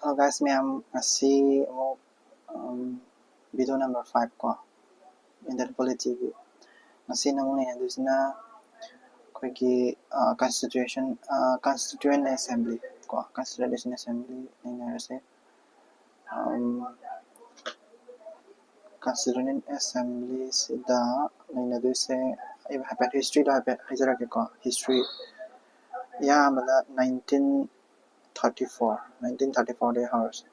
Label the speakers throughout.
Speaker 1: Hello guys, ma'am. Asi video number 5 ko in the polity asi nang ne dusna koigi constituent assembly ko constituent assembly ne se constituent assembly sida ne duse happen history da happen hijra ke ko history ya mala 1934 de hours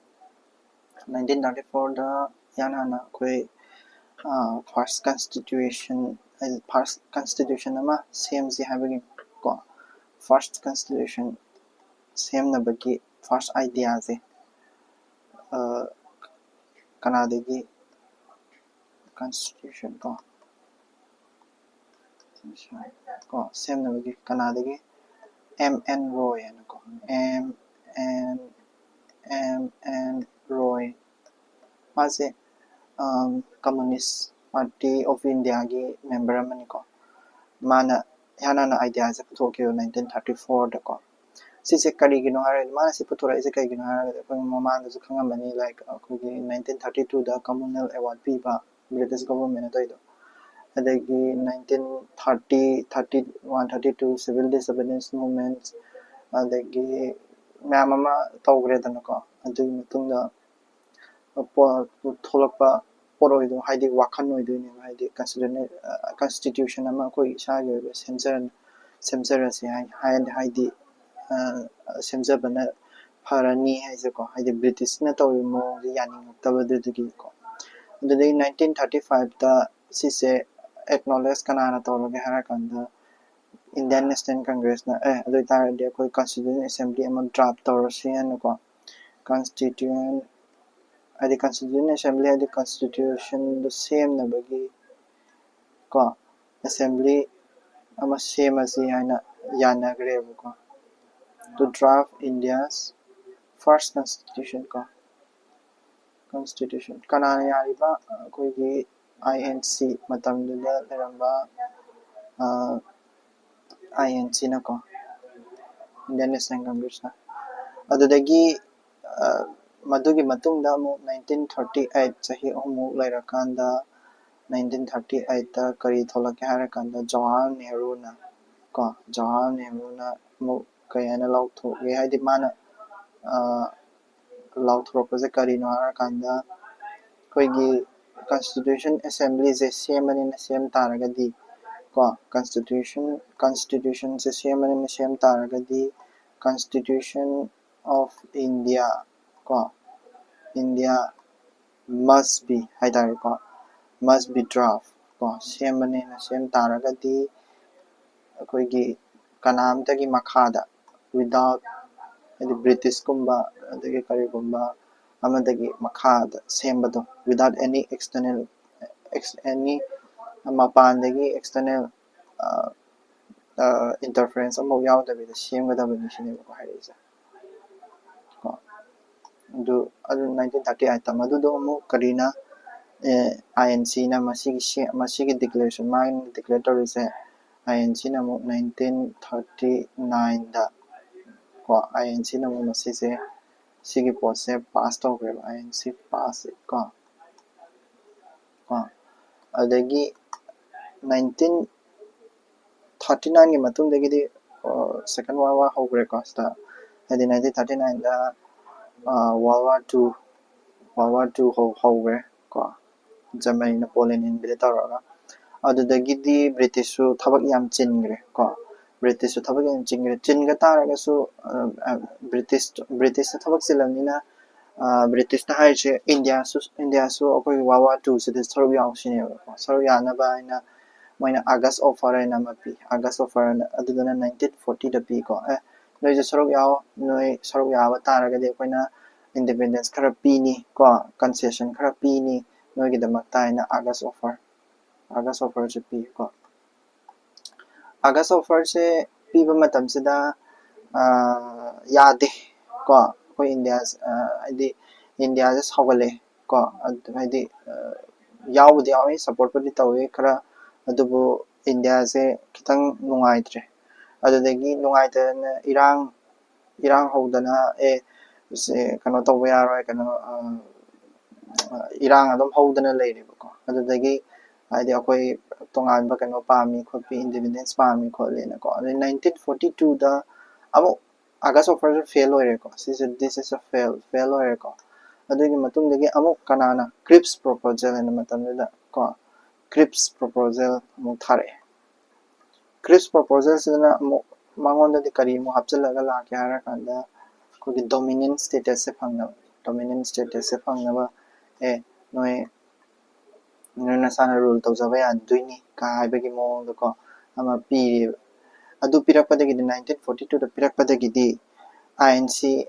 Speaker 1: 1934 da yana na koi first constitution ama same si having ko first constitution same na bagi first idea se kanadagi constitution ko same na bagi kanadagi M.N. Roy ko M.N. Roy mase communist party of India gi member amani ko mana yana na idea se putokyo 1934 da ko sise karigino hare mana se putora ise karigino hare ko mamanda su khangamani like ko 1932 da communal award piba British government do adagi 1930 31 32 civil disobedience movements adagi ma'am ama tawgre da ko adagi mutungda tholakpa poroido haidi wakhan oido ni haidi constitution ama koi isagi semjara se haidi semjabana farani haise ko haidi British na tawi mo yani tabadu dugi ko adagi 1935 da sise acknowledge kanana tawloge harakanda Indian National Congress na adu tarade koi constituent assembly ama draft tawrasi an ko constituent adi constituent assembly adi constitution the same na bagi ko assembly ama same asi haina yanagre ko to draft India's first constitution ko constitution kanana yariba koigi INC matamduda leramba INC na ko Indian National Congress na adudagi madugi matungda mu 1938 sahi amu lairakanda 1938 da kari tholake harakanda Jawaharlal Nehru na ko Jawaharlal Nehru na mu kayana lauthoge haidi mana lauthoropase kari no harakanda koigi constitution assembly se semani na sem taragadi ko constitution se semani na sem taragadi constitution of India ko India must be haidari ko must be draft ko semani na sem taragadi koigi kanamtagi makhada without the British kumba adagi kari kumba amadagi makhada sembado without any external any mapandagi external interference amau yaudabida semgadabani sine ko hairisa ko do 1938 tamadudo mu karina INC na masigi declaration mine declaratory se INC na mu 1939 da ko INC na mu masise sigi post pass tawgre INC pass ko adagi 1939 gi matungdagi di second world war hogre ko sta adi 1939 da World War 2 hogre ko Germany na Poland invade tawraga adudagi di British su thabak yam chingre ko British su thabak yam chingre chinga taraga su British thabak silamina British na haise India su akoi World War 2 se saru yawsine saru yana ba ina moina August offer na mapi August offer adudana 1940 da pi ko noi saru yaw noi saru yawa taraga de koina independence khara pini ko concession khara pini noi gi damakta ina August offer se pi ko August offer se piba matam sida yade ko koi India adi India se sawale ko adi yawdi yawi support pudi tawi khara adubu India se kitang nungaitre adudagi nungaitana irang howdana kano tawba yaroi kano irang adum howdana leiribako adudagi haidi akoi tonganba kano pami khopi independence pami kholena ko 1942 da amu August offer fail hoire ko this is a fail hoire ko adugi matungdagi amu kanana Cripps proposal ena matamda ko Cripps proposal mu thare Cripps proposal sina amu mangonda di kari mu hapchalaga la kya kanda ko dominant status se phangna noi nuna sana rule tawjaba ya duini ka haibagi mo ko ama pi adu pirakpadagi 1942 da pirakpadagi di INC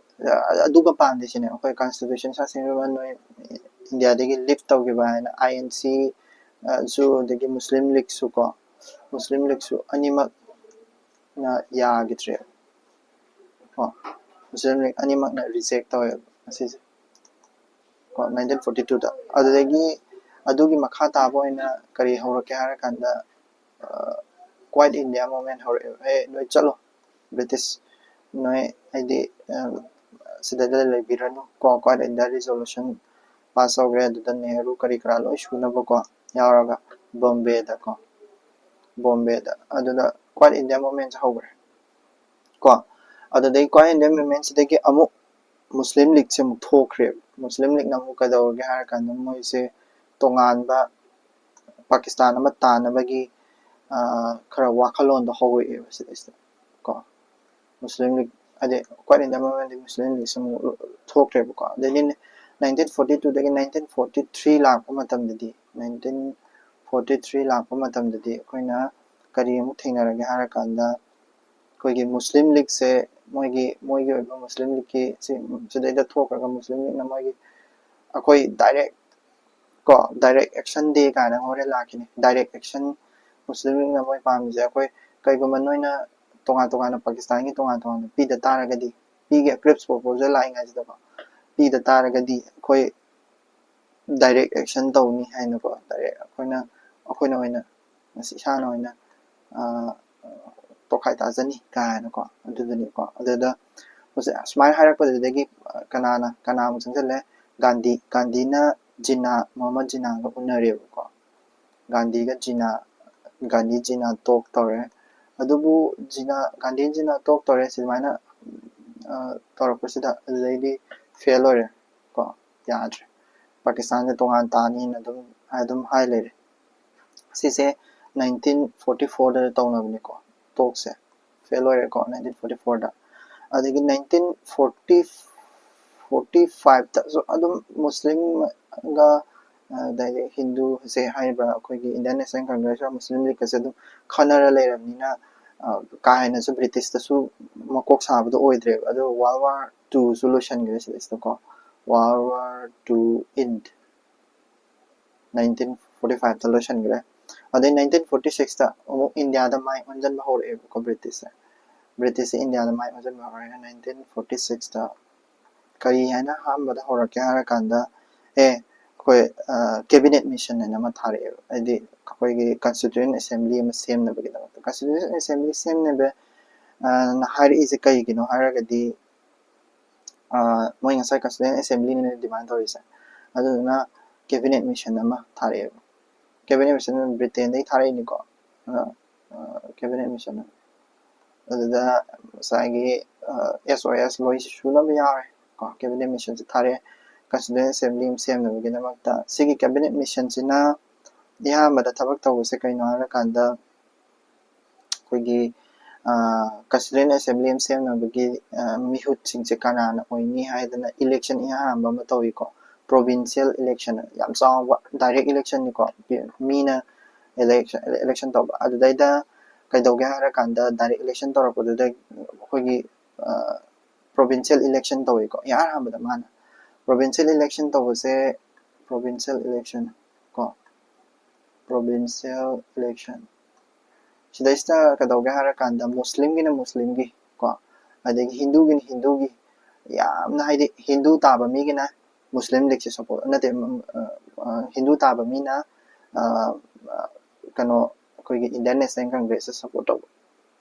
Speaker 1: aduga pande sine okay constitution sa sinruban noi India dagi lift tawgiba na INC so dagi Muslim League su ko Muslim League su animak na ya gitre ko Muslim League animak na reject taw asis ko 1942 da adugi makha tabo ina kari horake hara kanda Quiet India movement hore noi chalo British noi aidi sidada lebirano ko Quiet India resolution pass over the Nehru kari kralo shuna ko yaraga Bombay da aduna Quiet India movement hore ko adudai Quiet India movement sidagi amu Muslim League se mu thokre Muslim League na mu kadawge hara kanda moi se tonganba Pakistan ama tanabagi khara wakhalon da howe sidista ko Muslim League ade Quiet India movement Muslim League se mu thokre ko then 1942 dagi 1943 lakpa matamdadi 1943 lakpa matamdadi koina kari mu thingnarage hara kanda koigi Muslim League se moigi Muslim League ki sidaida thokraga Muslim League na moigi akoi direct action day kana hore lakini direct action Muslim League na moi pamje akoi kaiguma noina tonga na Pakistan ki tonga pi da taragadi pi ge Cripps proposal lai ngai da pi da taragadi akoi direct action tawni haina ko direct akoina oina masi sana oina tokai ta jani kana ko adudani ko adada smile harak padagi kana mu changale Gandhi na Muhammad Jinnah ga unare ko Gandhi Jinnah talk tore adubu Gandhi Jinnah talk tore simaina torapusida lady failure ko yadre Pakistan de tongan tani na adum highlight sise 1944 da tawnabni ko talk se failure ko 1944 da adigi 1945 da so adum Muslim ga daile Hindu se haiba koigi Indian National Congress or Muslim League se adum khanara leiramnina kaina su British da su makok sabdo oidre adu World War II solution ge se ko World War II end 1945 solution ge ade 1946 da India da mai onjan bahor e ko British India da mai onjan bahor 1946 da kari haina hambada horake hara kanda koi cabinet mission na ma thare adi koi gi Constituent Assembly ma semna bagi da Constituent Assembly semna be na hire is kai gi no hire gadi moi ngasai Constituent Assembly ne demand horisa aduna cabinet mission ma thare cabinet mission Britain dai thare ni ko cabinet mission adada sagi SOS loi shuna ba yare ko cabinet mission thare Constituent Assembly semna bagi da makta sigi cabinet mission sina yamada thabak tawse kaino hara kanda koigi Constituent Assembly semna bagi mihut singse kana na oini haidana election hamba ma tawi ko provincial election yam sawa direct election ni ko mina election taw adudaida kaidawge hara kanda direct election tawrakoda koigi provincial election tawi ko yar hambada mana provincial election tawse provincial election sidaista kadawge hara kanda Muslim gi ko adagi Hindu gi yamna haidi Hindu taba mi gina Muslim League se support nate Hindu taba mi na kano koigi Indian National Congress support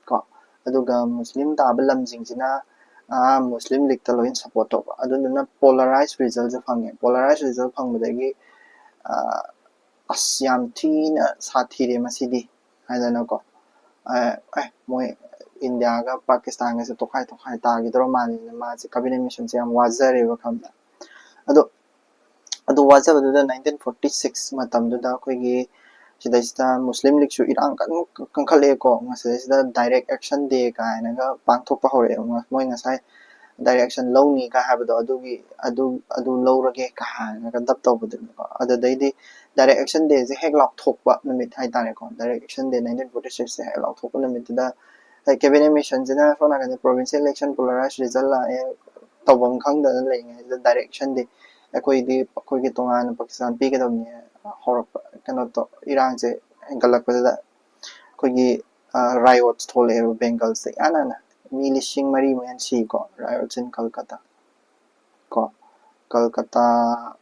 Speaker 1: ko aduga Muslim taba lamjing sina Muslim League ta loin support to aduna polarized result je phange polarized result phangbadagi yam thina sathire masidi haidana ko moi India ga Pakistan ga se tokhai ta gi dro mani ma se cabinet mission se am wazare ba khamda ado wazaba da 1946 matam da khoi gi sida Muslim League su irang kan khale ko sida direct action day ka na ga pangthok pa hore moi ngasai direction lowni ka habado adu lowrage ka na ga dap to budin ko adai di direct action day je hek lok thok ba numit hai tare ko direct action day 1946 se hek lok thok ba numit da cabinet mission jina so na ga provincial election polarized result la tawang khang da le ngai da direction day koi gi tongan Pakistan pi ke dom ni horok kano to Iran se galak da koi gi riots thole Bengal se anana mi lishing mari man si ko riots in Kolkata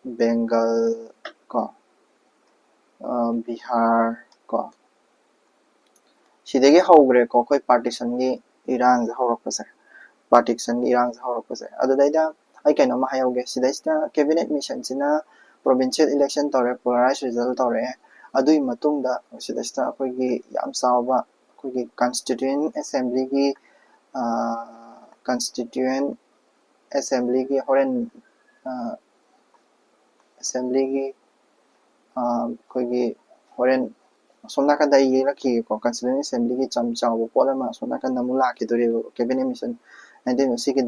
Speaker 1: Bengal ko Bihar ko sidege hogre ko koi partition gi Iran se horok se partition gi Iran se horok se adu daida ai kaino ma hayoge sidai cabinet mission sina provincial election tore polarized result tore adui matungda sidai koi gi yam sawa koi gi constituent assembly gi constituent assembly gi horen assembly gi koi gi horen somna kan dai ye rakhi ko constituent assembly gi cham chaw pola ma somna kan namu la ki dore cabinet mission 19 gi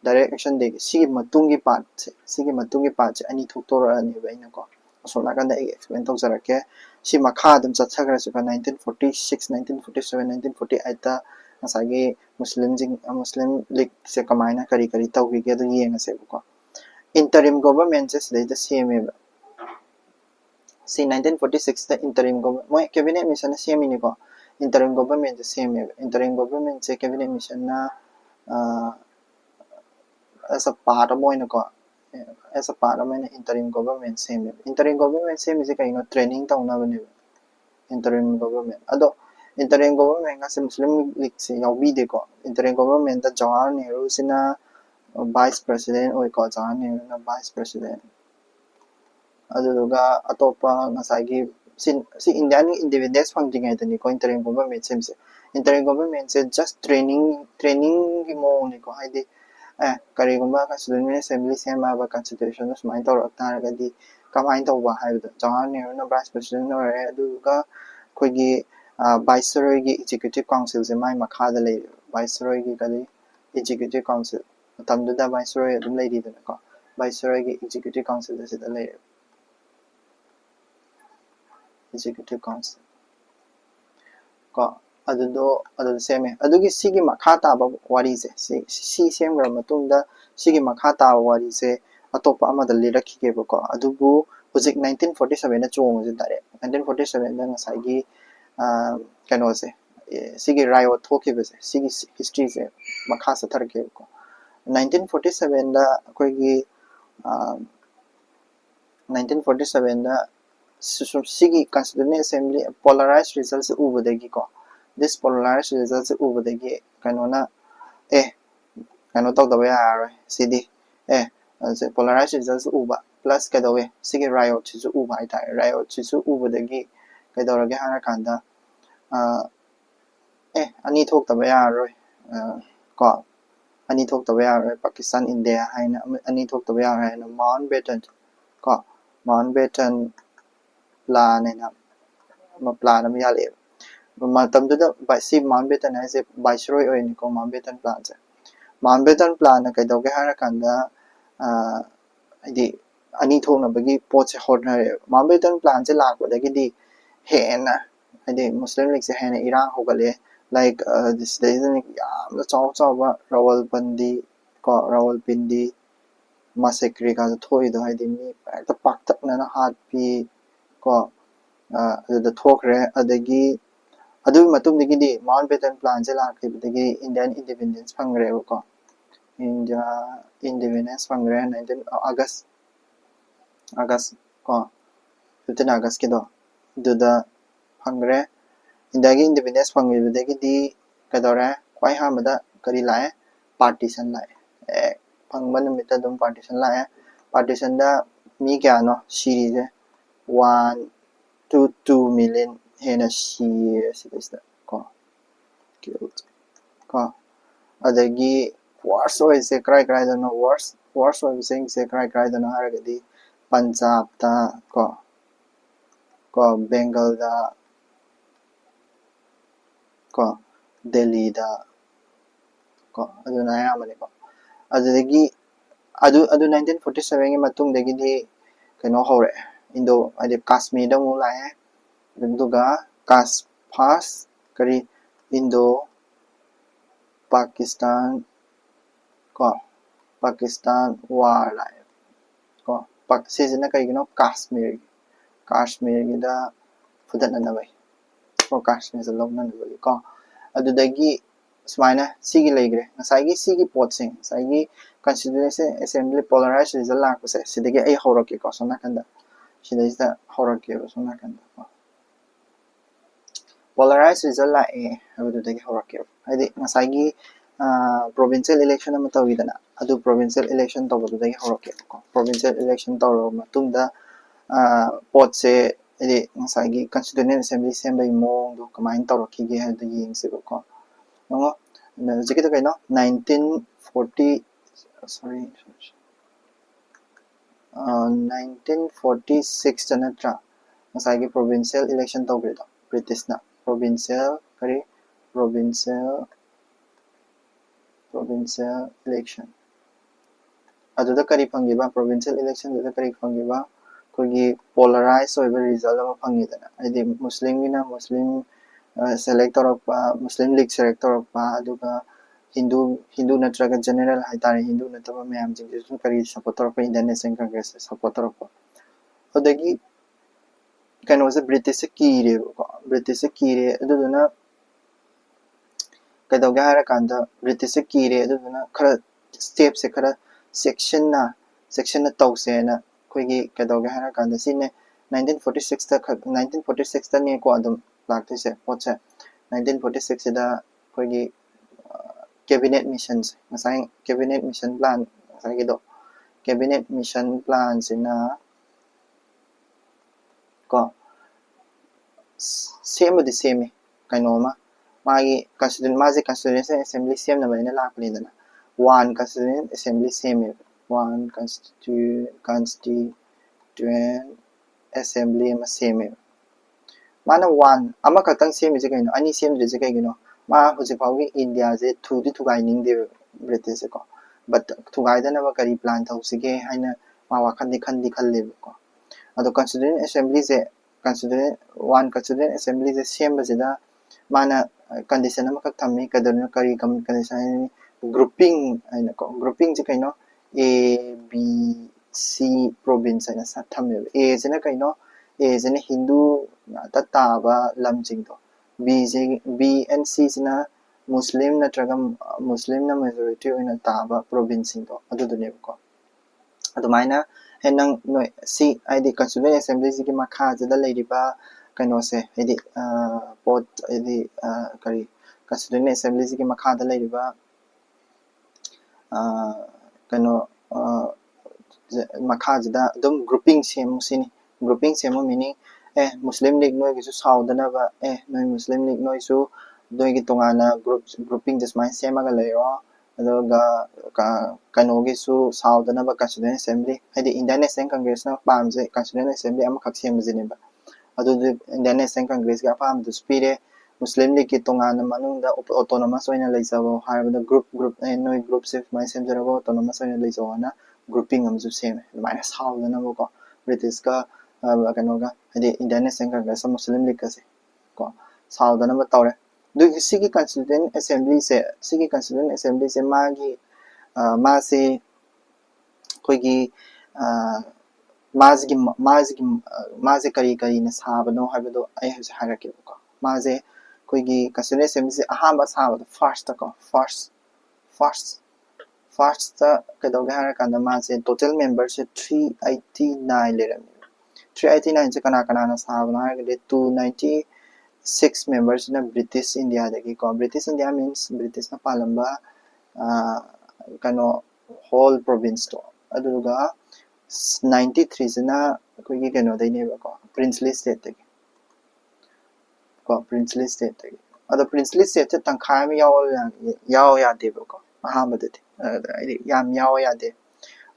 Speaker 1: direct action de sigi matungi part ani thuk tor ani ba ina ko so na kan da explain tok jara ke si makha dum chatsagra su 1946 1947 1948 ta asagi Muslim League se kamaina kari taw gi ge do yeng ase ko interim government se sidai da CMA si 1946 ta interim government moi cabinet mission na CMA ni ko interim government se CMA interim government se cabinet mission na as a part of interim government same is kind of training ta una bane interim government ado interim government ga Muslim League se yawi de ko interim government da Jawahar Nehru sina vice president oi ko Jawahar Nehru na vice president ado ga atopa ngasai gi si Indian independence funding ai tani ko interim government se interim government se just training gi mo ni ko haide karigumba constituent assembly sema ba constitution no sumai tor ta ga di kamai to ba hai da Jawahar Nehru na vice president no re adu ga koi gi viceroy gi executive council se mai makha da le viceroy gi ga executive council tam da viceroy adum le di da ko viceroy gi executive council se da le executive council ko adu seme adugi sigi makha ta ba wari se si sem gra matung da sigi makha ta wari se atopa ama da lirakhi ke ba ko adubu hojik 1947 na chong je dare 1947 da ngasai gi kano se sigi riot thoke ba se sigi history se makha sa thar ke ko 1947 da koi gi 1947 da sigi constituent assembly polarized results ubodagi ko this polarized results ubodagi kanona kano tok da ya cd polarized results uba plus kadawe sigi riot chu uba ita riot chu ubodagi kadawrage hana kanda ani thok da ya roi ko ani thok da ya Pakistan India haina ani thok da ya haina Mountbatten ko Mountbatten plan na ma plan am ya le ma tam da by si Mountbatten as a viceroy or ni ko Mountbatten plan se Mountbatten plan na kai doge hara kanda di ani thok na bagi pot se horna Mountbatten plan se lak ba gi di he na adi Muslim League se he na Iran hogale like this days yam la chaw ba Rawalpindi ko Rawalpindi massacre ka thoi do hai di mi ta pak tak na hat pi ko the thokre adagi adu matum digi di Mountbatten plan je la ke digi Indian independence phangre ko India independence phangre 19 August ko 15 August ke do da phangre India gi independence phangre digi di kadore kwai ha mada kari lae partition लाए फंगबा नुमिता दुम partition लाए partition दा मी क्या no series है 1 to 2 million है ना series दा को killed को अदगी worst ओइसे क्राई क्राई दनो worst ओइसे क्राई क्राई दनो हारगदी पंजाब दा को बेंगल दा को दिल्ली दा को अदुना यामने को अदगी अदु 1947 के मतुंग दगी कनो होरे इंडो अदे कश्मीर दा मु लाए दुगा कास पास करी इंडो पाकिस्तान को पाकिस्तान वार लाए को पाक सीजन कई कनो कश्मीर की दा फुदन ना भाई को कश्मीर से लोग ना भाई को अदुदगी स्माइना सिगी लेग्रे नसाइगी सिगी पोटसिंग साइगी constituent assembly polarized result लाकसे सिदगी ए होरके को सोना कंदा सिदैदा होरके को सोना कंदा polarized result लाए अबुदगी होरके हाइदि नसाइगी provincial election अम तविदना अदु provincial election तबुदगी होरके को provincial election तौर मतुंदा पोट से इदि नसाइगी constituent assembly सेम्बई मोंग दो कमाइन तौरखिगे हाइदि यिंगसिबो को नो जिकिदा कइनो 1940 sorry 1946 जनत्रा नसाइगी provincial election तौग्रेदो ब्रिटिश ना provincial करी provincial election अदुदा करी फंगिबा provincial election दुदा करी फंगिबा कोगी polarized ओइबा result अमा फंगिदना आइदि मुस्लिम गिना मुस्लिम select तौरपा मुस्लिम लीग select तौरपा अदुगा हिंदू नत्रगा जनरल हाइतारे हिंदू नतबा मैम जिंग करी सपोर्ट तौरपा इंडियन नेशनल कांग्रेस सपोर्ट तौरपा अदगी कनो से ब्रिटिश से कीरे को ब्रिटिश से कीरे अदुदुना कदोगे हारा कांदा ब्रिटिश से कीरे अदुदुना खरा स्टेप से खरा सेक्शन ना तौसे ना कोई कदोगे हारा कांदा सिने 1946 ता ने को अदम लागते से पोचे 1946 दा कोई cabinet missions masai cabinet mission plan masai gido cabinet mission plan sina ko same the same kainoma magi constituent assembly same na bana la pani dana one constituent assembly same one constituent assembly ma same mana one ama katang same je kaino ani same je kaino मा हुजे फाउगी India जे थुदी थुगाइनिंग दे British को but थुगाइदना बा करी plan थौसिगे हाइना मा वाखन खल्ले को अदो constituent assembly जे constituent one constituent assembly जे same बजेदा माना condition अमा खक थम्मी कदरना करी कंडीशन ग्रुपिंग हाइना को ग्रुपिंग जे कइनो A B C province हाइना सा थम्मे A जेना कइनो A जेना हिंदू ताबा लमजिंग दो B and C sina Muslim na tragam Muslim na majority oina taba province do adudune ko adumaina henang no C ID constituent assembly ki makha jada leiriba kaino se idi pot idi kari constituent assembly ki makha da leiriba kaino makha jada dum grouping same sini grouping same meaning Muslim League noi gisu saudana ba noi Muslim League noi su doi gi tongana grouping just my same aga leyo adoga kano gi su saudana ba constituent assembly haidi Indian National Congress na pamje constituent assembly am khak sem jine ba adu Indian National Congress ga pam du spire Muslim League ki tongana manung da autonomous oina leisabo harba group noi group se my same jarabo autonomous oina leiso na grouping am ju same minus saudana ba ko British ka कनोगा हदे Indian National Congress Muslim League से को साउदना बताओ दु सिगी constituent assembly से मागी मासे कोईगी माजे करी न साबनो हाबदो आई हारके को माजे कोईगी constituent assembly से अहाबा साबदो फर्स्ट कदोगा हारा कांदा मासे टोटल मेंबर से 389 लेरम 389 से कना ना साबना है 296 members na British India dagi ko British India means British na palamba kano whole province to aduga 93 sina akoigi kano dai ne ba ko princely state ta ko princely state ta ado princely state ta tangkhai ma yaw ya de ba ko ahamba de ai yam yaw ya de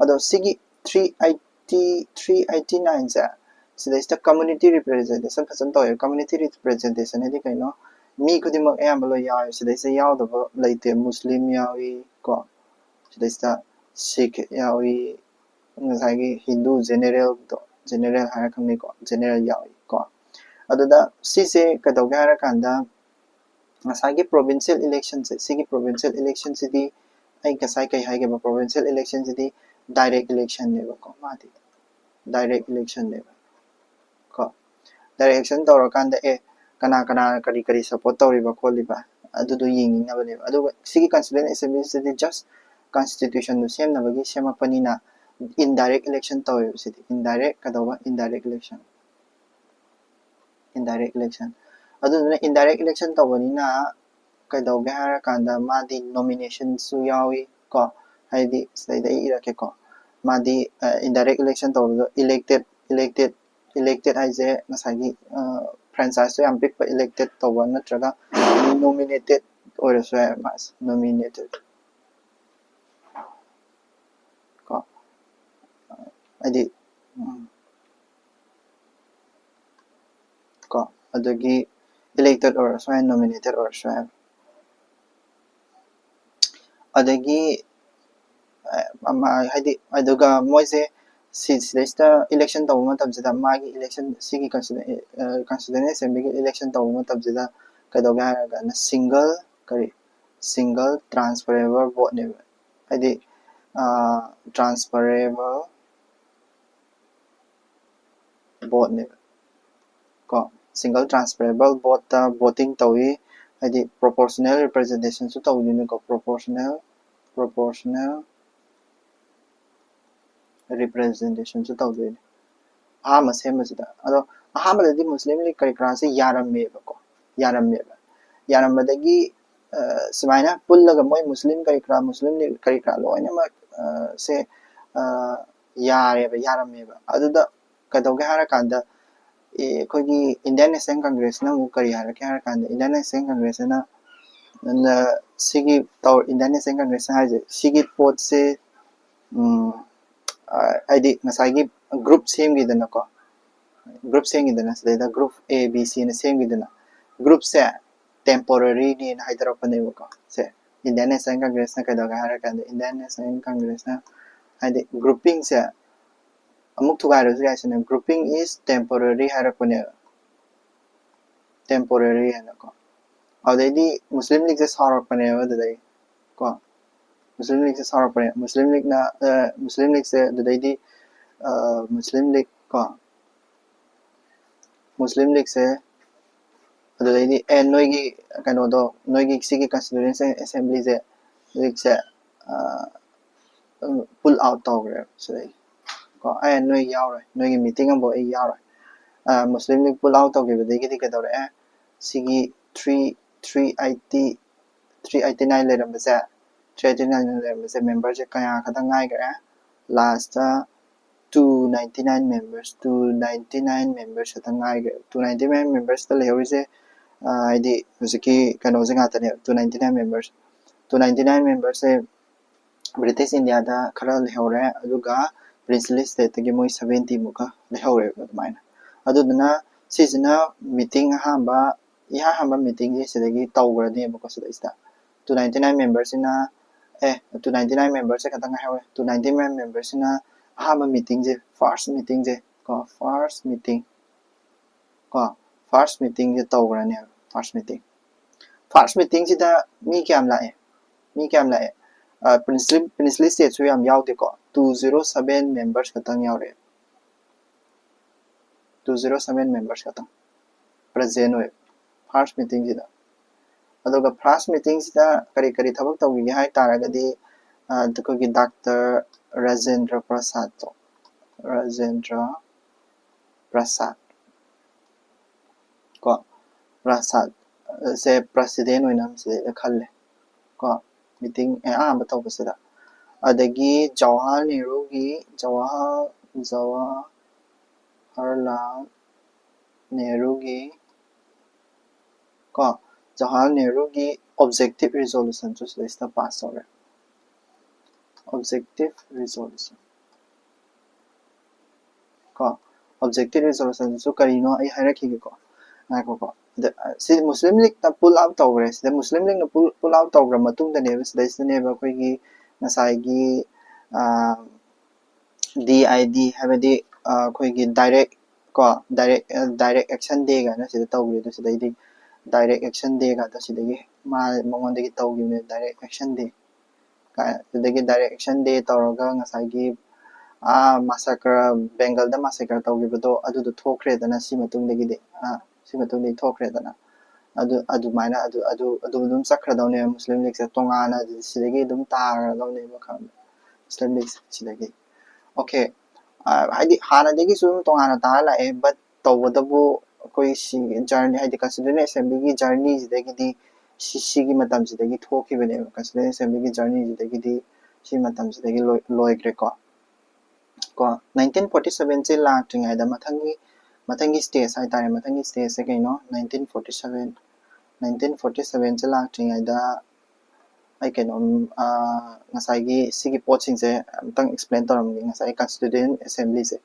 Speaker 1: ado sigi 389 sa sida ista community representation fasan to community representation edi kaino mi khudimok ayamba lo yaw sida ista yaw da laite muslim yawi ko sida ista sikh yawi ngasagi hindu general hara khangni ko general yawi ko aduda sise kadawga hara kanda ngasagi provincial election se sigi provincial election sidi ai kasai kai haige ba provincial election sidi direct election ne ba ko mati direct election ne ba ko direct election tawra kanda kana kari support tawri ba kholi ba adudu yingi na bane adu sigi constituent assembly sidi just constitution no sem na bagi sema panina indirect election tawri sidi indirect kadawa indirect election aduna indirect election tawani kadawga hara kanda madi nomination su yawi ko haidi saida irake ko madi indirect election tawdo elected haise nasagi franchise to yam big elected tawa natraga nominated or so mas nominated ko adi ko adagi elected or so nominated or so adagi haidi aduga moise sida election tawu matamsida magi election sigi constituent assembly election tawu matamsida kadawga haraga na single transferable vote ne haidi transferable vote ne ko single transferable vote ta voting tawi haidi proportional representation su tawu ne ko proportional representation su tawde ahama semasida ado ahama dadi muslim league kari krasi yarame ba ko yarame dagi simaina pullaga moy muslim league kari kra loina ma se yarame ba aduda kadawga hara kanda kogi indian national congress na mu kari hara kara kanda indian national congress na sigi taw indian national congress haje sigi pot se haidi ngasagi group semgidana ko group semgidana sida group A B C na semgidana group se temporary ni na haidarapane ko se Indian National Congress na kadaga harakanda Indian National Congress na haidi grouping se amuk thugaro sina grouping is temporary harakane temporary hanako already Muslim League se sarakane wadai ko Muslim League se sarakane Muslim League se dadaidi Muslim League ko Muslim League se adadaidi noigi kano do noigi sigi constituent assembly se league se pull out tawre so ko noi yawre noigi meeting ambo yawre Muslim League pull out tawge badagi di kadawre sigi 389 leram se 389 leram se member je kaya khata ngai gare last 299 members khata ngai gare 299 members ta lehori haidi husiki kano se ngata ne 299 members se British India da khara lehore aduga princely state gi moi 70 muka lehore admaina aduduna sisina meeting hamba meeting je sidagi tawgrani muka sida ista 299 members ina 299 members se khata ngai 299 members ina hamba meeting je first meeting je ko first meeting je tawgrani first meeting sida mi kyam lae princely state su yam yawde ko 207 members katang yawre 207 members katang present hoy first meeting sida adoga first meeting sida kari thabak tawgi hai taragadi takogi Dr. Rajendra Prasad ko Prasad se president hoinam se khalle ko meeting ꯑꯍꯥꯟꯕ ꯇꯧꯕꯁꯤꯗ ꯑꯗꯒꯤ ꯖꯋꯥꯍꯔꯂꯥꯜ ꯅꯦꯍꯔꯨꯒꯤ ꯀꯣ Jawaharlal ꯅꯦꯍꯔꯨꯒꯤ objective resolution ꯁꯨ ꯁꯤꯗꯩꯁꯤꯗ pass ꯇꯧꯔꯦ objective resolution ꯀꯣ objective resolution ꯁꯨ ꯀꯔꯤꯅꯣ ꯑꯩ ꯍꯥꯏꯔꯛꯈꯤꯒꯦꯀꯣ ꯉꯥꯏꯈꯣꯀꯣ ꯁꯤ ꯃꯨꯁꯂꯤꯝ ꯂꯤꯛꯅ ꯄꯨꯜ ꯑꯥꯎꯠ ꯇꯧꯈ꯭ꯔꯦ ꯁꯤꯗ ꯃꯨꯁꯂꯤꯝ ꯂꯤꯛꯅ ꯄꯨꯜ ꯑꯥꯎꯠ ꯇꯧꯈ꯭ꯔ ꯃꯇꯨꯡꯗꯅꯦꯕ ꯁꯤꯗꯩꯁꯤꯗꯅꯦꯕ ꯑꯩꯈꯣꯏꯒꯤ ꯉꯁꯥꯏꯒꯤ DID ꯍꯥꯏꯕꯗꯤ ꯑꯩꯈꯣꯏꯒꯤ ꯗꯥꯏꯔꯦꯛ ꯀꯣ ꯗꯥꯏꯔꯦꯛ ꯑꯦꯛꯁꯟ ꯗꯦ ꯀꯥꯏꯅ ꯁꯤꯗ ꯇꯧꯈ꯭ꯔꯦ ꯁꯤꯗꯩꯗꯤ ꯗꯥꯏꯔꯦꯛ ꯑꯦꯛꯁꯟ ꯗꯦ ꯀꯥꯏꯗ ꯁꯤꯗꯒꯤ ꯃꯉꯣꯟꯗꯒꯤ ꯇꯧꯈꯤꯕꯅꯦ ꯗꯥꯏꯔꯦꯛ ꯑꯦꯛꯁꯟ ꯗꯦ ꯁꯤꯗꯒꯤ ꯗꯥꯏꯔꯦꯛ ꯑꯦꯛꯁꯟ ꯗꯦ ꯇꯧꯔꯒ ꯉꯁꯥꯏꯒꯤ ꯃꯥꯁꯥꯀꯔ ꯕꯦꯡꯒꯜꯗ ꯃꯥꯁꯥꯀꯔ ꯇꯧꯈꯤꯕꯗꯣ ꯑꯗꯨꯗꯣ ꯊꯣꯛꯈ꯭ꯔꯦꯗꯅ ꯁꯤ ꯃꯇꯨꯡꯗꯒꯤꯗꯤ ꯁꯤ ꯃꯇꯨꯡꯗꯒꯤ ꯊꯣꯛꯈ꯭ꯔꯦꯗꯅ ꯑꯗꯨꯃꯥꯏꯅ ꯑꯗꯨꯝ ꯆꯠꯈ꯭ꯔꯗꯧꯅꯦꯕ ꯃꯨꯁꯂꯤꯝ ꯂꯤꯛꯁꯦ ꯇꯣꯉꯥꯟꯅ ꯁꯤꯗꯒꯤ ꯑꯗꯨꯝ ꯇꯥꯈ꯭ꯔꯗꯧꯅꯦꯕ ꯈꯪꯕ ꯃꯨꯁꯂꯤꯝ ꯂꯤꯛꯁꯦ ꯁꯤꯗꯒꯤ ꯑꯣꯀꯦ ꯍꯥꯏꯗꯤ ꯍꯥꯟꯅꯗꯒꯤꯁꯨ ꯑꯗꯨꯝ ꯇꯣꯉꯥꯟꯅ ꯇꯥꯔ ꯂꯥꯛꯑꯦ ꯕꯠ ꯇꯧꯕꯗꯕꯨ ꯑꯩꯈꯣꯏ ꯁꯤꯒꯤ ꯖꯔꯅꯤ ꯍꯥꯏꯗꯤ ꯀꯟꯁꯇꯤꯇ꯭ꯌꯨꯌꯦꯟꯠ ꯑꯦꯁꯦꯝꯕ꯭ꯂꯤꯒꯤ ꯖꯔꯅꯤꯁꯤꯗꯒꯤꯗꯤ ꯁꯤꯒꯤ ꯃꯇꯝꯁꯤꯗꯒꯤ ꯊꯣꯛꯈꯤꯕꯅꯦꯕ ꯀꯟꯁꯇꯤꯇ꯭ꯌꯨꯌꯦꯟꯠ ꯑꯦꯁꯦꯝꯕ꯭ꯂꯤꯒꯤ ꯖꯔꯅꯤꯁꯤꯗꯒꯤꯗꯤ ꯁꯤ ꯃꯇꯝꯁꯤꯗꯒꯤ ꯂꯣꯏꯈ꯭ꯔꯦꯀꯣ 1947ꯁꯦ ꯂꯥꯛꯇ꯭ꯔꯤꯉꯩꯗ ꯃꯊꯪꯒꯤ ꯁ꯭ꯇꯦꯖ ꯍꯥꯏꯇꯥꯔꯦ ꯃꯊꯪꯒꯤ ꯁ꯭ꯇꯦꯖꯁꯦ ꯀꯩꯅꯣ 1947ꯁꯦ ꯂꯥꯛꯇ꯭ꯔꯤꯉꯩꯗ ꯑꯩ ꯀꯩꯅꯣꯝ ꯉꯁꯥꯏꯒꯤ ꯁꯤꯒꯤ ꯄꯣꯠꯁꯤꯡꯁꯦ ꯑꯝꯇꯪ ꯑꯦꯛꯁꯄ꯭ꯂꯦꯟ ꯇꯧꯔꯝꯒꯦ ꯉꯁꯥꯏ ꯀꯟꯁꯇꯤꯇ꯭ꯌꯨꯌꯦꯟꯠ ꯑꯦꯁꯦꯝꯕ꯭ꯂꯤꯁꯦ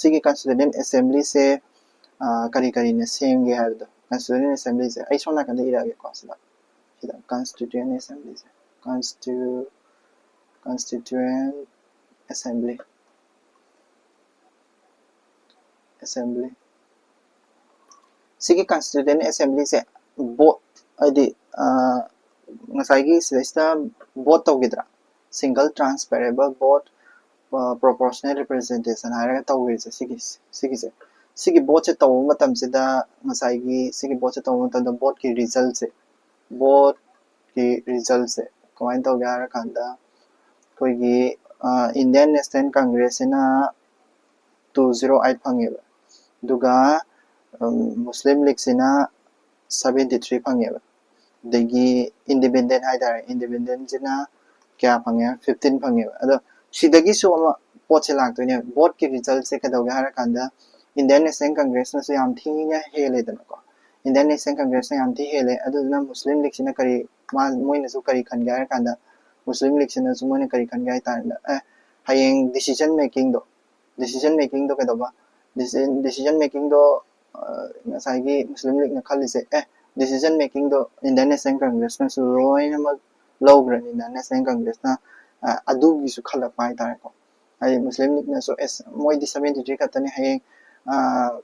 Speaker 1: ꯁꯤꯒꯤ ꯀꯟꯁꯇꯤꯇ꯭ꯌꯨꯌꯦꯟꯠ ꯑꯦꯁꯦꯝꯕ꯭ꯂꯤꯁꯦ ꯀꯔꯤꯅ ꯁꯦꯝꯒꯦ ꯍꯥꯏꯕꯗꯣ ꯀꯟꯁꯇꯤꯇ꯭ꯌꯨꯌꯦꯟꯠ ꯑꯦꯁꯦꯝꯕ꯭ꯂꯤꯁꯦ ꯑꯩ ꯁꯣꯝ ꯅꯥꯀꯟꯗ ꯏꯔꯛꯑꯒꯦꯀꯣ ꯁꯤꯗ ꯀꯟꯁꯇꯤꯇ꯭ꯌꯨꯌꯦꯟꯠ ꯑꯦꯁꯦꯝꯕ꯭ꯂꯤꯁꯦ Constituent Assembly sigi Constituent Assembly se vote adi ngasai sida vote tawgidra single transferable vote proportional representation haira tawgise sigi vote se taw matam sida ngasai sigi vote se taw matam da vote ki result se kamai tawga har kanda koigi Indian National Congress na 208 phangeba duga Muslim League sina 73 phangeba degi independent haidare independent sina kya phangya 15 phangeba ado sidagi su ama pot se laktoine vote ki result se kadawga har kanda Indian National Congress na su yam thina hele dana ko Indian National Congress na yam thi hele aduna Muslim League sina kari moina su kari khanga har kanda Muslim League sina su moina kari khanga tarna hayeng decision making do kadaba decision making do ngasai Muslim League na khalise decision making do Indian National Congress na su roina ma lograni Indian National Congress na adu gi su khala pai tar ko ai Muslim League na so moi di 73 katani hayeng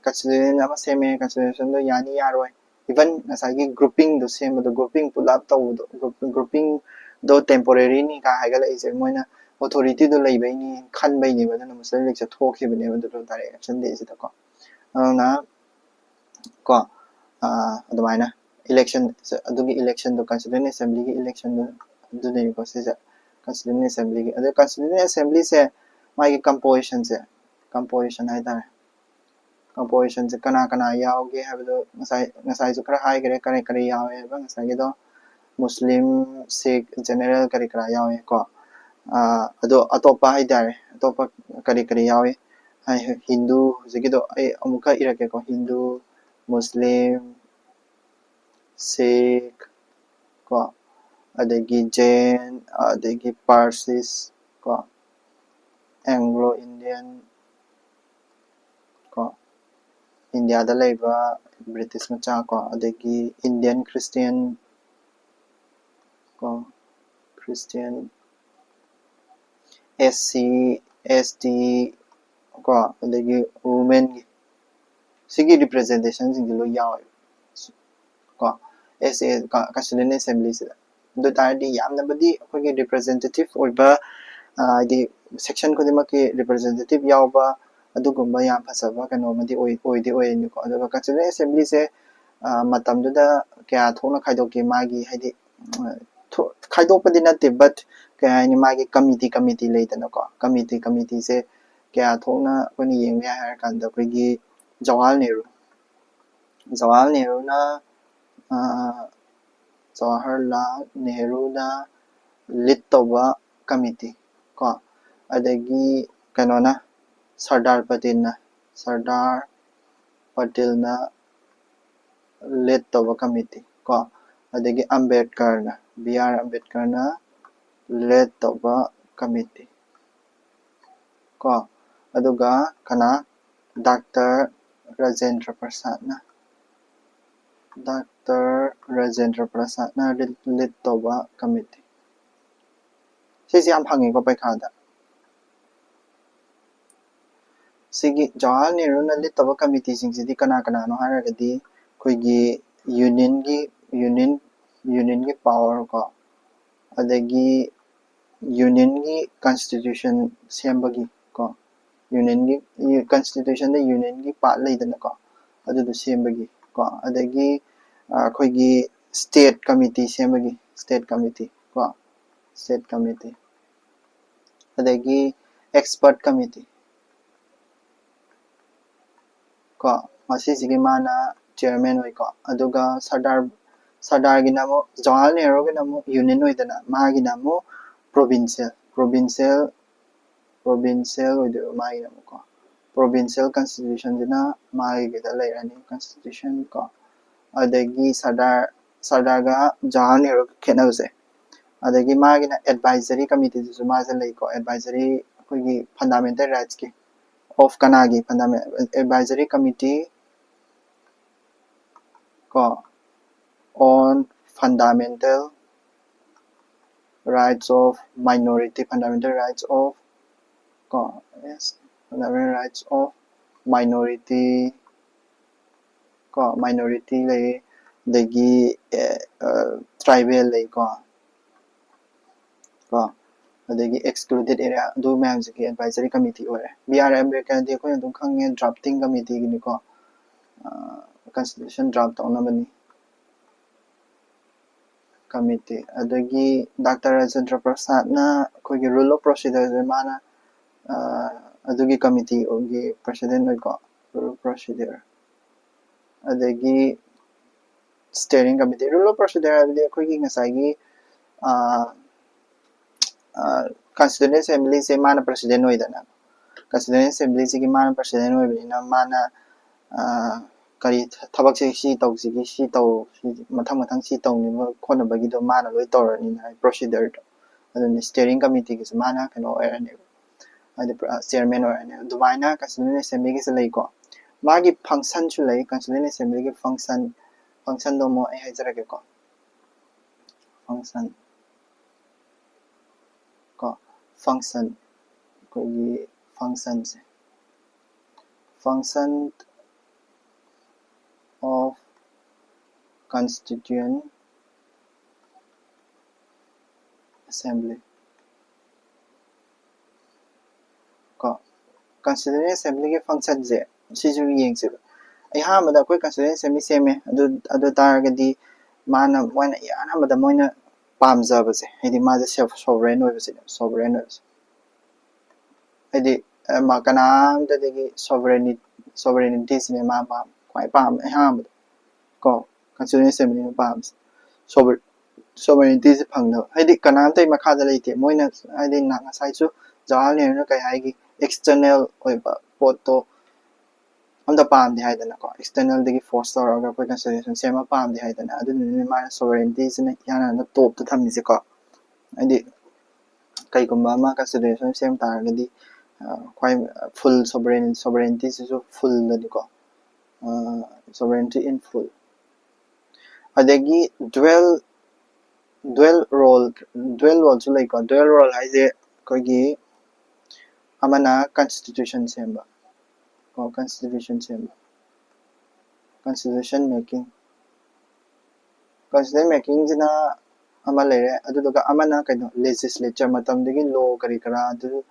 Speaker 1: constitution ama seme constitution do yani yaroi even ngasai grouping do same do grouping pull up taw do grouping do temporary ni ka haigala ise moina authority do leibai ni khanbai ni badana Muslim League se thokibane do direct action de sida ko na ko adumaina election adugi election do Constituent Assembly gi election do ne ko se Constituent Assembly gi adu Constituent Assembly se mai composition hai ta composition se kana yaoge habdo ngasai su khara hai gare kare yawe ba ngasai do Muslim Sikh general kare yawe ko ado atopa haidare atopa kari yawe Hindu jigido ai amuka irake ko Hindu Muslim Sikh ko adagi Jain adagi Parsis ko Anglo Indian ko India da laiba British macha ko adagi Indian Christian ko Christian SC ST ko adagi women sigi representation sing lo yaw ko Constituent Assembly sida do tardi yamna badi akogi representative oiba di section kodimaki representative yawba adugumba yam phasaba kano madi oidi ko adu Constituent Assembly se matamduda kya thona khaidoki magi haidi khaidopadi natte but kaya ni magi committee leidana ko committee se kaya thona koni yengme har kanda koigi Jawaharlal Nehru na Jawaharlal Nehru na lead tauba committee ko adagi kanona Sardar Patel na lead tauba committee ko adagi Ambedkar na B.R. Ambedkar na lead tauba committee ko aduga kana Dr. Rajendra Prasad na lead tauba committee sisi am hangi ko paikada sigi Jawaharlal Nehru na lead tauba committee singsi kana no haragadi koigi union gi power ko adagi union gi constitution sembagi ko union gi constitution da union gi part leidana ko adu sembagi ko adagi koigi state committee sembagi state committee adagi expert committee ko masisigi mana chairman oi ko aduga Sardar gi namo Jawaharlal Nehru gi namo union oidana magi namo provincial oidu magi namo ko provincial constitution dina magi gi da leirani constitution ko adagi Sardar ga Jawaharlal Nehru khenause adagi magi na advisory committee su maja lei ko advisory koigi fundamental rights ki of kanagi fundamental advisory committee ko on fundamental rights of minority fundamental rights of minority lei dagi tribal lei ko adagi excluded area do ma'am ki advisory committee ore BR Ambedkar de ko dum khange drafting committee ni ko constitution draft tawnabani committee adagi Dr. Rajendra Prasad na koigi rule of procedure mana adugi committee ogi president oi ko rule of procedure adagi steering committee rule of procedure adagi koigi ngasai gi Constituent Assembly se mana president oidana Constituent Assembly se gi mana president oibina mana kari thabak se si tawsigi si taw mathang si tawni khona bagi do mana loi tawrani na procedure to aduni steering committee gi mana kano erani adi chairman orani dumaina Constituent Assembly gi se lei ko magi function chu lei Constituent Assembly gi function do mo ai hajarage ko function koigi function of Constituent Assembly ko Constituent Assembly gi function je sisu yengse ai ha mada koi Constituent Assembly seme adu taragadi mana moina yana mada moina pamjaba se hedi ma self sovereign oibase hedi ma kanam dadagi sovereignty sine ma kwai pam ai ha mada ko Constituent Assembly no pam sovereignty se phangna hedi kanam tai makhada leite moina hedi na ngasai chu Jawaharlal Nehru kai haigi external oiba poto amda pam di haidana ko external dagi force tawraga koi constitution sema pam di haidana adu ni ma sovereignty sine yana na top to thammi se ko hedi kai gumba ma constitution sem taragadi kwai full sovereignty se full ladi ko sovereignty in full adagi dual role chu lai ko dual role haise koigi amana constitution semba ko constitution making jina ama lere adu daga amana kaino legislature matam dagi law kari kara adu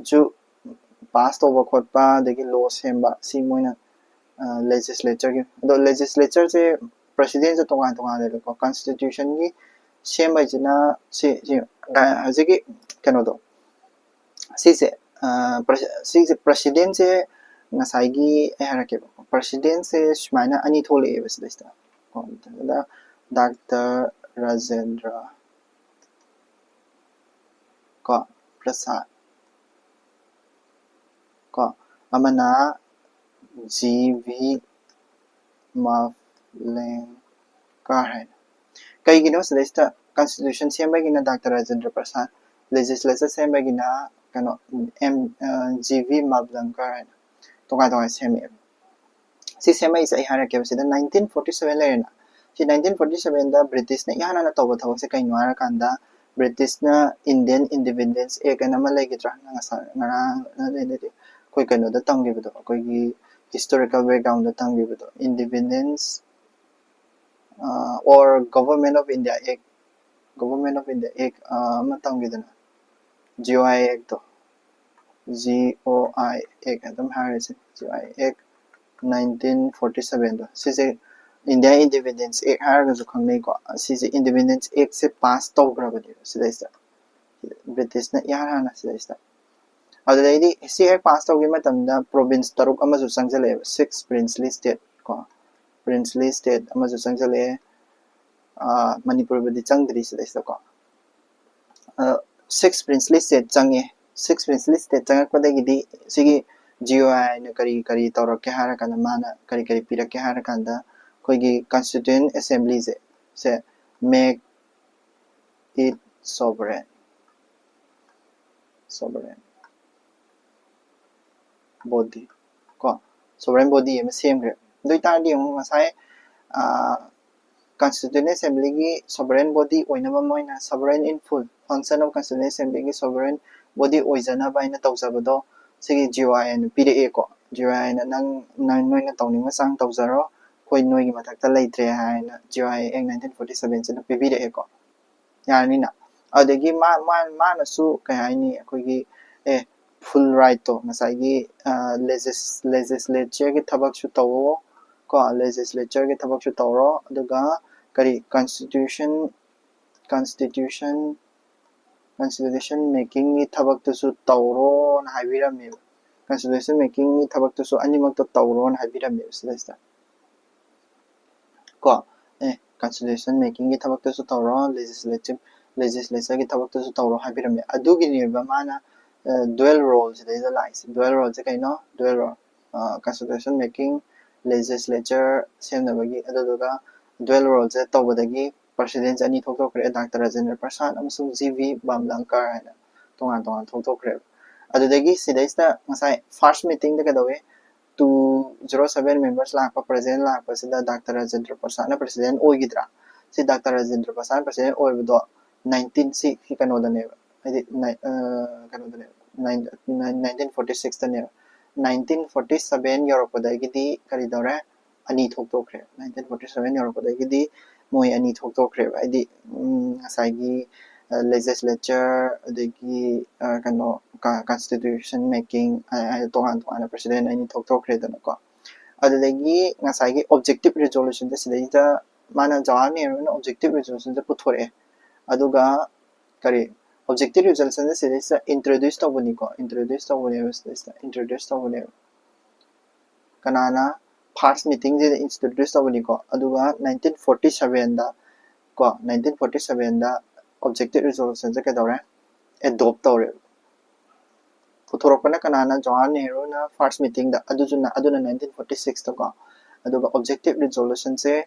Speaker 1: ju pass toba khotpa dagi law semba si moina legislature gi do legislature se president se tonga le ko constitution gi semba jina si hajigi kano do si se president se ngasai gi harake president se shmaina ani thole ebasida Dr. Rajendra ko Prasad ko amana GV Mavlenkar hai kaigino sida constitution sembagina Dr. Rajendra Prasad legislature sembagina kano GV Mavlenkar hai toka semi si semi is ai harake sida 1947 lerena si 1947 da British na ihana na tawba thawak se kaino ara kanda British na Indian Independence Act na ma legitra na le koi kano da tamgi bido koi gi historical background da tamgi bido Independence or Government of India Act ma tamgi dana GOI Act to GOI Act adam harase GOI Act 1947 do sise India Independence Act harga jo khangnei ko sise Independence Act se pass tawgrabani sida British na yara na sida adai si Act pass tawgi matamda province taruk amazu changjale 6 princely state ko princely state amazu changjale Manipuri badi changdri sida ko 6 princely state change 6 princely state changakpadagi di sigi GOI na kari tawrakke harakanda mana kari pirakke harakanda koigi Constituent Assembly se make it sovereign body ko sovereign body em semgre doi tardi yung masai Constituent Assembly gi sovereign body oinaba moina sovereign in full function of Constituent Assembly gi sovereign body oizana baina tawjabado sigi GOI na pire ko GOI na nang noina tawninga sang tawjaro koi noigi mathakta leitre haina GOI Act 1947 sina pibire ko yani na adagi ma na su kaini koigi full right to masai legislature gi thabak su tawo ko legislature gi thabak su tawro aduga kari constitution making gi thabak tu su tawro na haibirami constitution making gi thabak tu su animak to tawro na haibirami sida ko constitution making gi thabak tu su tawro legislature gi thabak tu su tawro haibirami adugi ni ba mana dual role sida dual role se kaino dual role constitution making legislature semnabagi aduga dual role se tawbadagi president ani thokthokre Dr. Rajendra Prasad amasung GV Mavlenkar haina tongan thokthokre adudagi sidaista ngasai first meeting da kadawe 207 members lakpa president lakpa sida Dr. Rajendra Prasad na president oigidra si Dr. Rajendra Prasad president oibido 19 si kano da ne hadi 1946 da ne 1947 yoropodagidi karidore ani thokthokre 1947 yoropodagidi moi ani thokthokre hadi ngasai legislature adagi kano constitution making tongan president ani thokthokre dana ko adagi ngasai objective resolution da sida mana Jawaharlal Nehru na objective resolution da puthore aduga kari objective resolution da sida introduce tawbani ko introduce tawbani kanana first meeting je introduce tawbani ko aduga 1947 da ko 1947 da objective resolution je kadore adopt tawre puthorokpana kanana Jawaharlal Nehru na first meeting da aduna 1946 da ko aduga objective resolution se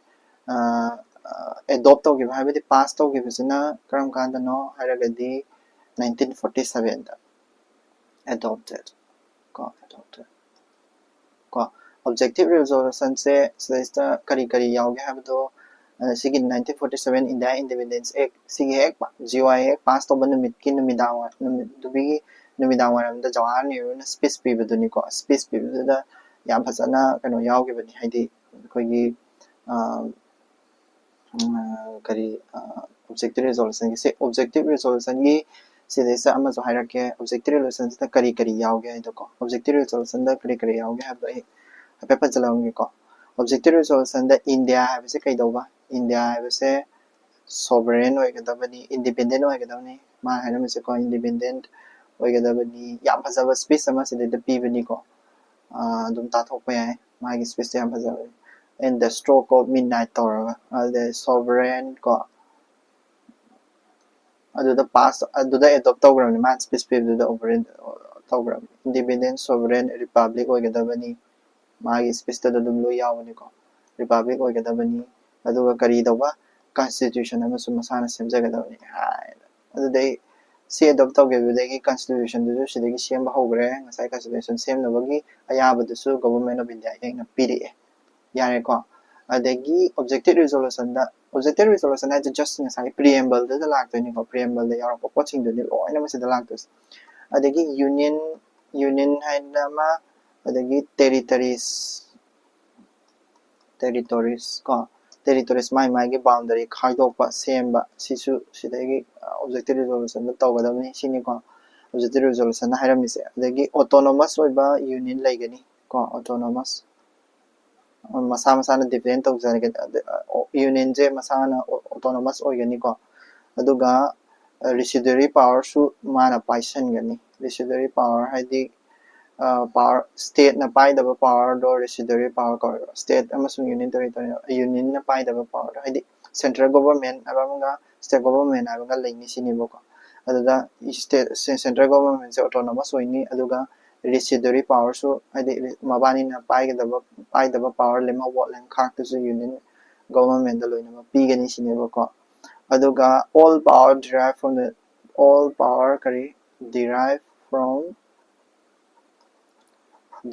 Speaker 1: adopt tawgiba habidi pass tawgiba sina karam kanda no haragadi 1947 da adopted ko objective resolution se sida kari yawge habdo sigi 1947 India Independence Act sigi Act GOI Act pass to numit ki numidawa dubi numidawa da Jawaharlal Nehru na speech pibaduni ko speech pibada yam phasana kano yawge bani haidi koigi kari objective resolution gi se objective resolution gi sidesa amazo hairake objective resolution da kari yawge haido ko objective resolution da kari yawge habdo paper jalawgi ko objective resolution da India habse kaidawba India habse sovereign oigadabani independent oigadabani ma haina se ko independent oigadabani yam phasaba space ama sida pibani ko dum ta thokpa yai magi space yam phasaba in the stroke of midnight tower the sovereign ko aduda pass aduda adopt tawgram man speech aduda over tawgram independent sovereign republic oigadabani magi speech da dum lo yawani ko republic oigadabani aduga kari dawa constitution amasu masana semjagadabani adudai si adopt tawgebudagi constitution du sidagi semba hogre ngasai constitution semnabagi ayaba dusu government of india yengna piri yare ko adagi objective resolution has just ngasai preamble da lagtoni ko preamble da yaro ko ching du ni loina masida lagtos adagi union haina ma adagi territories ko territories mai gi boundary khaidokpa semba sisu sidagi objective resolution da tawgadabni sini ko objective resolution na hairam ise adagi autonomous oiba union laigani ko autonomous masa masana depend tawjani union je masana autonomous oigani ko aduga residuary power su mana paison gani residuary power haidi power state na pai da power do residuary power ko state amasung union territory union na pai da power haidi central government abanga state government abanga laini sini boko aduga state central government se autonomous oini aduga residuary power so haidi mabani na pai da power lema what len khak to union government da loina ma pi gani sini boko aduga all power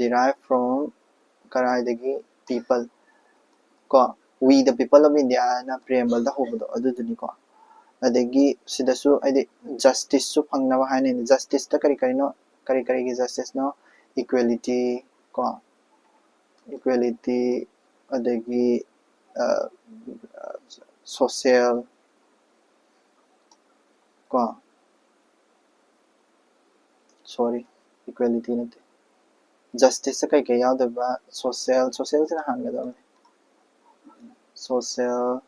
Speaker 1: derived from karai people ko we the people of india na preamble da hobo aduduni ko adagi sidasu adi justice su phangna ba haine justice ta kari gi justice no equality ko equality adagi social ko sorry equality nate justice kai kai yaw da ba social sina hanga da social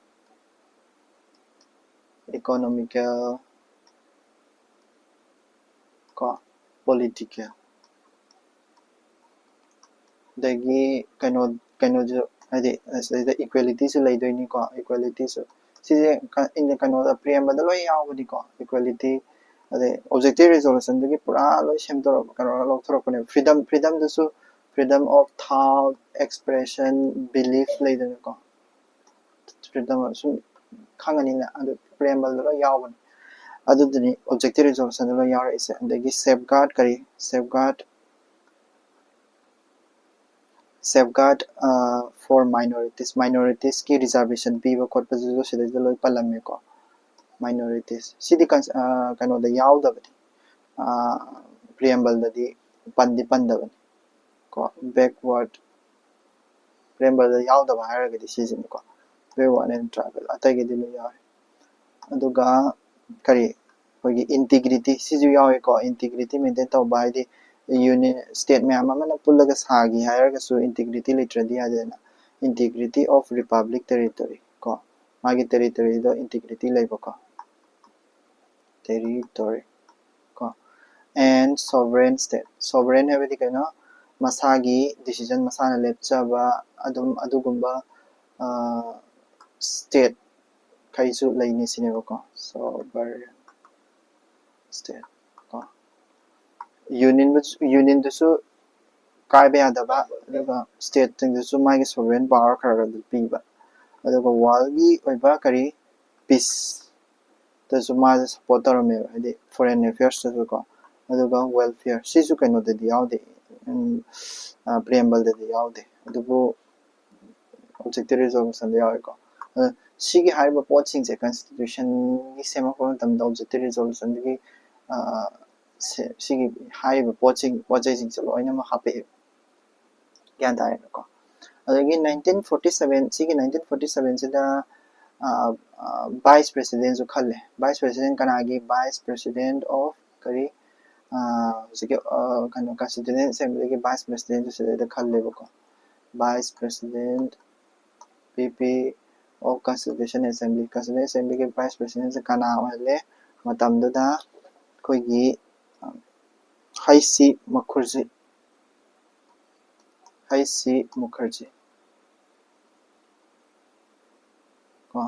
Speaker 1: economical ko political dagi kano jo adi the equality su lai doi ni ko equality su si in the kano da preamble da lo yaw ni ko equality ade objective resolution dagi pura lo sem to kano lo thoro ko freedom da su freedom of thought expression belief lai da ko freedom su khangani na adu preamble da lo yaw ni aduduni objective resolution da lo yaw ra ise dagi safeguard for minorities ki reservation piba khotpa ju sida loi palamme ko minorities sidi kano da yaw da preamble da di panda ko backward preamble da yaw da haira ga di season ko backward and travel atai gi di lo yaw aduga kari hogi integrity siju yaw ko integrity maintain to by the union state me amana pullaga sagi hairaga su integrity literally adena integrity of republic territory ko magi territory do integrity laiba ko territory ko and sovereign state sovereign habidi kana masagi decision masana lepchaba adugumba state kaisu laini sineba ko sovereign state ko union dusu kaiba yadaba aduga state thing dusu magi sovereign power khara piba aduga wall gi oiba kari peace tasu ma support tarame adi foreign affairs tasu ko aduga welfare sisu kaino de yaude preamble de yaude adubu objective resolution de yawe ko sigi haiba poching se constitution gi sema ko tam da objective resolution gi sigi haiba poching sing se loina ma hape gyan da ko adagi 1947 sigi 1947 se da vice president jo khalle vice president kanagi vice president of kari sigi kano constituent assembly gi vice president se da khalle ko vice president pp of constitution assembly gi vice president se kana wale matam da koi gi haisi mukherjee ko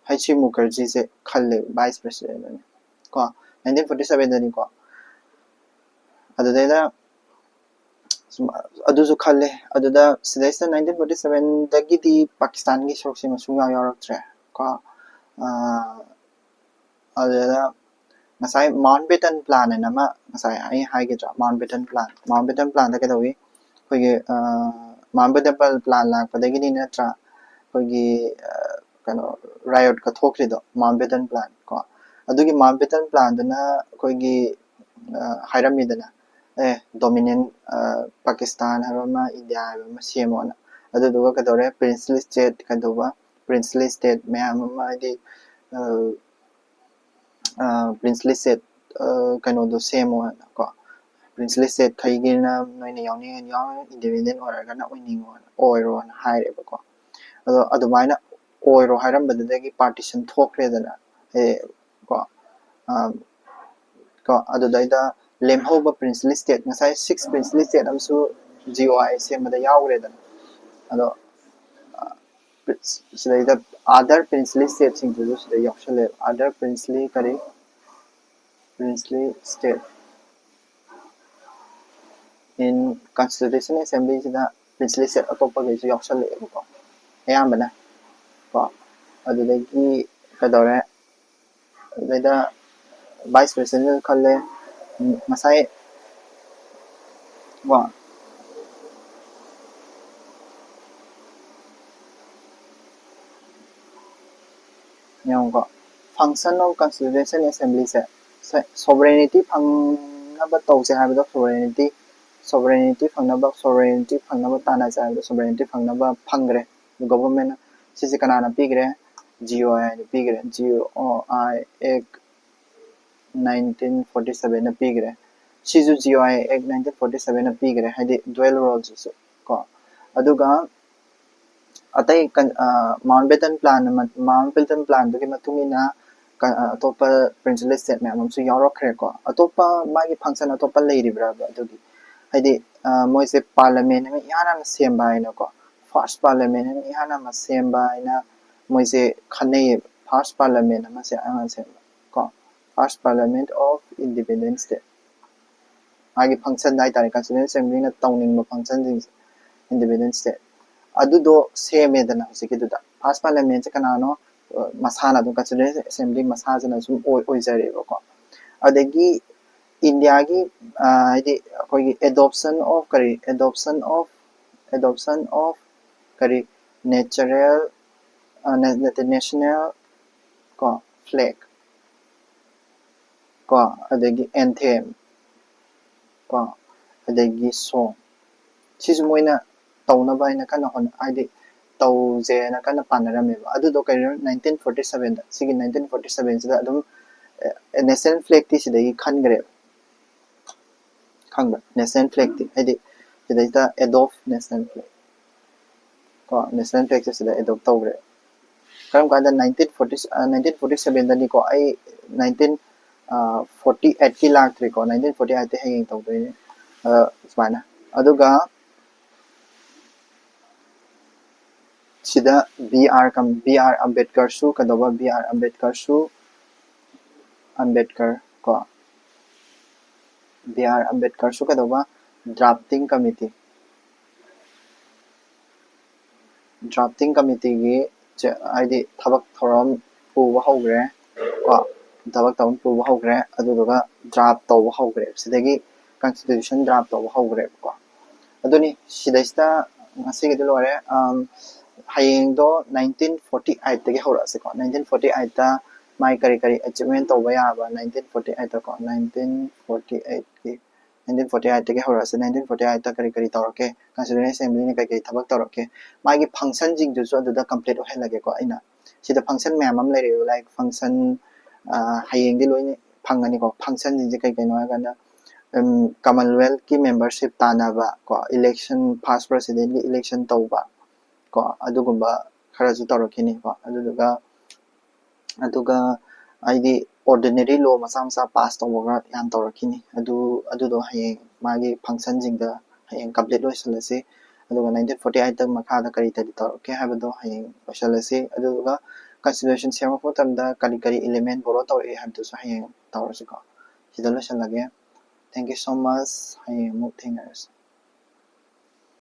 Speaker 1: H.C. Mukherjee se khalle vice president ne ko 1947 da ni ko adada adusu khalle aduda sidaista 1947 dagi di Pakistan gi sorok ma sunga yaraktre ko adada ngasai Mountbatten plan na ma ngasai ai haigedra Mountbatten plan da kedawi kogi Mountbatten plan la padagi ni natra kogi kano riot ka thokri do Mountbatten plan ko adugi Mountbatten plan dana kogi hairam midana dominant Pakistan harama India harama semona adu duga kadore princely state kadoba princely state mayam ma di princely state kano do semona ko princely state khaigina noina yawni yaw independent order kana oiningo oiro na haire ko ado adumaina oiro hairam badagi partition thokre dana ko ko adudaida lemhoba princely state ngasai 6 princely state amsu GOI semada yawre dana ado sidaida other princely states include sida yawshale other princely state in constitution assembly sida princely state atopa ge yawshale ko ayambana ko adudagi kadore adida vice president khalle masai wa yang ko function of constitution assembly se sovereignty phangnaba tawse habdo sovereignty phangnaba tana sa sovereignty phangnaba phangre government sisi kanana pigre GOI pigre GOI Act 1947 na pigre sisu GOI Act 1947 na pigre haidi dual roles ko aduga atai Mountbatten plan dugi matungina atopa princely state ma amsu yaurokre ko atopa magi function atopa leiribra adugi haidi moise parliament me yana na semba ina ko first parliament me yana ma semba ina moise khanei first parliament ma se anga semba ko first parliament of independent state magi function dai tare constituent assembly na tawning ma function jing independent state adudo semedana sikidda first parliament se kanano masana do constituent assembly masajana sum oizare ko adagi India gi haidi koi adoption of kari natural national ko flag ko adagi anthem ko adagi song sismoina tawna ina kana hon haidi tawje na kana panarame adu do kai 1947 da sigi 1947 sida adum national flag ti sidai khangre khangba national flag ti haidi sidai ta adopt national flag ko national flag sida adopt tawre karam kada 1947 da ni ko ai 1948 ki lak tri ko 1948 te hanging tawde smana aduga sida BR Ambedkar su kadoba BR Ambedkar ko BR Ambedkar su kadoba drafting committee gi haidi thabak thoram puba hogre ko thabak taun puba hogre aduga draft tawba hogre sidagi constitution draft tawba hogre ko aduni sidaista ngasigi lore hayeng do 1948 tagi horase ko 1948 ta mai kari achievement tawba ya ba 1948 ta ko 1948 tagi horase 1948 ta kari tawrake constituent assembly ni kai thabak tawrake magi function jing ju so da complete ohelage ko aina sida function ma'am am lere like function hayeng di loini phangani ko function jing je kai no ga Commonwealth ki membership tanaba ko election past president ki election tawba ko adugumba kharasu tawrakini ko aduga aidi ordinary law masa pass tawga yan tawrakini adu do hayeng magi function jing da hayeng complete loisalase aduga 1948 tak makha da kari tadi tawrake habado hayeng loisalase aduga constitution ꯁꯦꯝꯃꯛꯄ ꯃꯇꯝꯗ ꯀꯔꯤ ꯀꯔꯤ element borrow ꯇꯧꯔꯛꯏ ꯍꯥꯏꯕꯗꯨꯁꯨ ꯍꯌꯦꯡ ꯇꯧꯔꯁꯤꯀꯣ ꯁꯤꯗ ꯂꯣꯏꯁꯤꯜꯂꯒꯦ thank you so much ꯍꯌꯦꯡ ꯑꯃꯨꯛ ꯊꯦꯡꯅꯔꯁꯤ